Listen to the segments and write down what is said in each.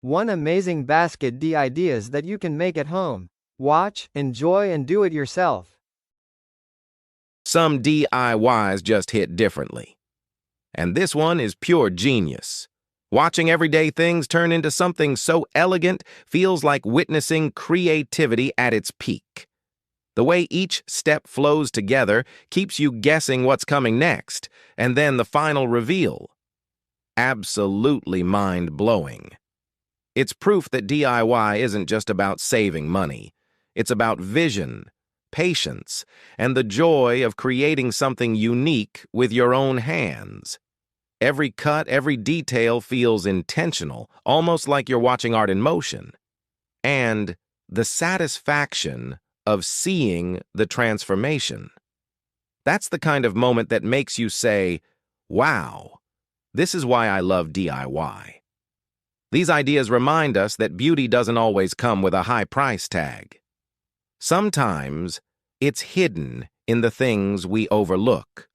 One amazing basket D ideas that you can make at home. Watch, enjoy, and do it yourself. Some DIYs just hit differently. And this one is pure genius. Watching everyday things turn into something so elegant feels like witnessing creativity at its peak. The way each step flows together keeps you guessing what's coming next, and then the final reveal. Absolutely mind-blowing. It's proof that DIY isn't just about saving money. It's about vision, patience, and the joy of creating something unique with your own hands. Every cut, every detail feels intentional, almost like you're watching art in motion. And the satisfaction of seeing the transformation. That's the kind of moment that makes you say, wow, this is why I love DIY. These ideas remind us that beauty doesn't always come with a high price tag. Sometimes it's hidden in the things we overlook.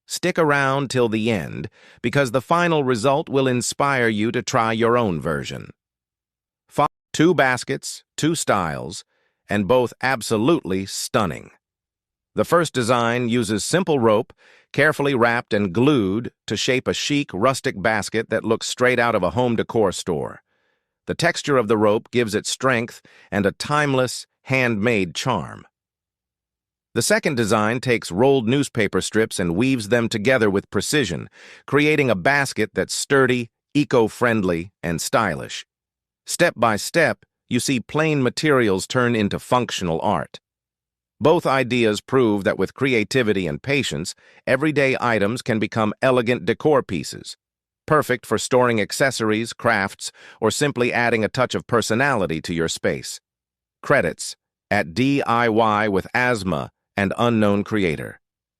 Stick around till the end, because the final result will inspire you to try your own version. 2 baskets, 2 styles, and both absolutely stunning. The first design uses simple rope, carefully wrapped and glued to shape a chic, rustic basket that looks straight out of a home decor store. The texture of the rope gives it strength and a timeless, handmade charm. The second design takes rolled newspaper strips and weaves them together with precision, creating a basket that's sturdy, eco-friendly, and stylish. Step by step, you see plain materials turn into functional art. Both ideas prove that with creativity and patience, everyday items can become elegant decor pieces, perfect for storing accessories, crafts, or simply adding a touch of personality to your space. Credits at DIY with Asthma and Unknown Creator.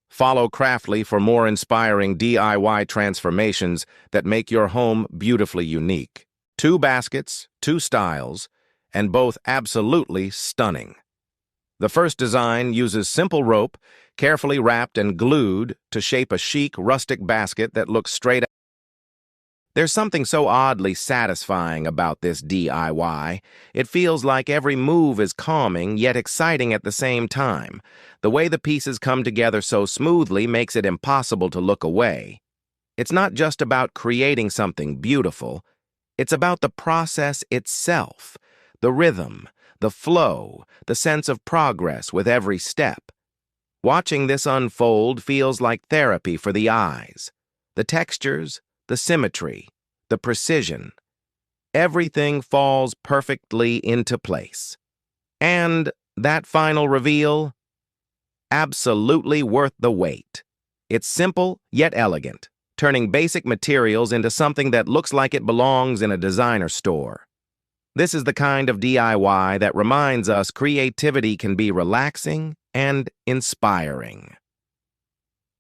Follow Craftly for more inspiring DIY transformations that make your home beautifully unique. 2 baskets, 2 styles, and both absolutely stunning. The first design uses simple rope, carefully wrapped and glued to shape a chic, rustic basket that looks straight out. There's something so oddly satisfying about this DIY. It feels like every move is calming yet exciting at the same time. The way the pieces come together so smoothly makes it impossible to look away. It's not just about creating something beautiful. It's about the process itself, the rhythm, the flow, the sense of progress with every step. Watching this unfold feels like therapy for the eyes. The textures, the symmetry, the precision. Everything falls perfectly into place. And that final reveal? Absolutely worth the wait. It's simple yet elegant, turning basic materials into something that looks like it belongs in a designer store. This is the kind of DIY that reminds us creativity can be relaxing and inspiring.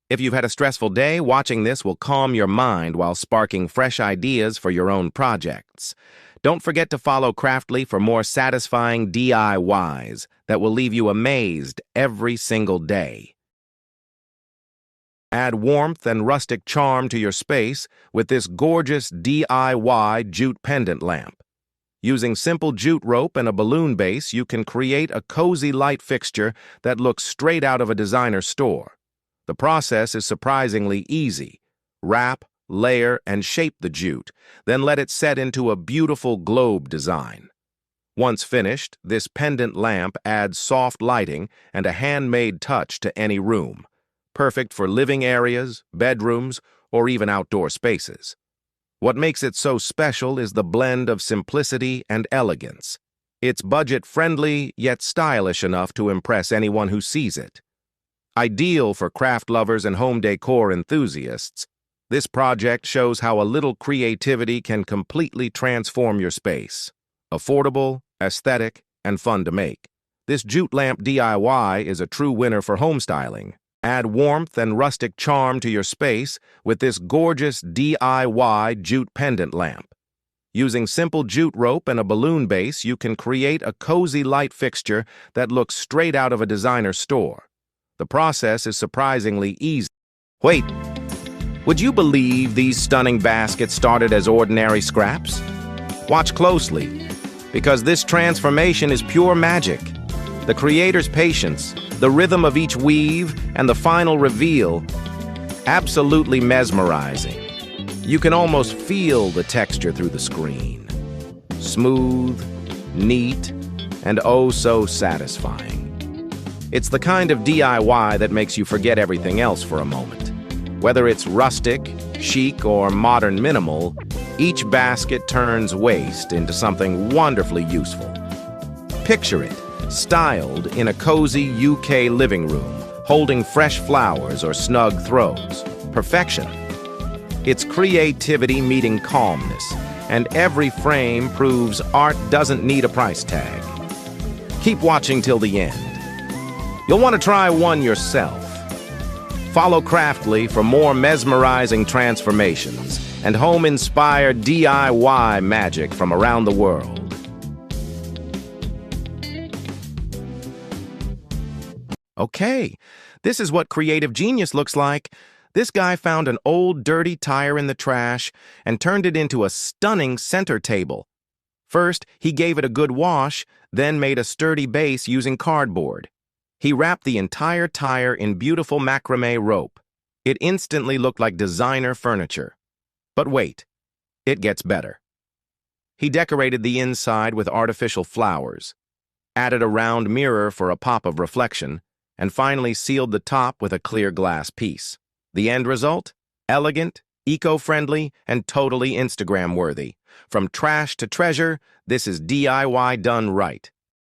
If you've had a stressful day, watching this will calm your mind while sparking fresh ideas for your own projects. Don't forget to follow Craftly for more satisfying DIYs that will leave you amazed every single day. Add warmth and rustic charm to your space with this gorgeous DIY jute pendant lamp. Using simple jute rope and a balloon base, you can create a cozy light fixture that looks straight out of a designer store. The process is surprisingly easy. Wrap, layer, and shape the jute, then let it set into a beautiful globe design. Once finished, this pendant lamp adds soft lighting and a handmade touch to any room, perfect for living areas, bedrooms, or even outdoor spaces. What makes it so special is the blend of simplicity and elegance. It's budget-friendly, yet stylish enough to impress anyone who sees it. Ideal for craft lovers and home decor enthusiasts, this project shows how a little creativity can completely transform your space. Affordable, aesthetic, and fun to make. This jute lamp DIY is a true winner for home styling. Add warmth and rustic charm to your space with this gorgeous DIY jute pendant lamp. Using simple jute rope and a balloon base, you can create a cozy light fixture that looks straight out of a designer store. The process is surprisingly easy. Wait, would you believe these stunning baskets started as ordinary scraps? Watch closely, because this transformation is pure magic. The creator's patience, the rhythm of each weave, and the final reveal, absolutely mesmerizing. You can almost feel the texture through the screen. Smooth, neat, and oh so satisfying. It's the kind of DIY that makes you forget everything else for a moment. Whether it's rustic, chic, or modern minimal, each basket turns waste into something wonderfully useful. Picture it, styled in a cozy UK living room, holding fresh flowers or snug throws. Perfection. It's creativity meeting calmness, and every frame proves art doesn't need a price tag. Keep watching till the end. You'll want to try one yourself. Follow Craftly for more mesmerizing transformations and home-inspired DIY magic from around the world. Okay, this is what creative genius looks like. This guy found an old dirty tire in the trash and turned it into a stunning center table. First, he gave it a good wash, then made a sturdy base using cardboard. He wrapped the entire tire in beautiful macrame rope. It instantly looked like designer furniture. But wait, it gets better. He decorated the inside with artificial flowers, added a round mirror for a pop of reflection, and finally sealed the top with a clear glass piece. The end result? Elegant, eco-friendly, and totally Instagram-worthy. From trash to treasure, this is DIY done right.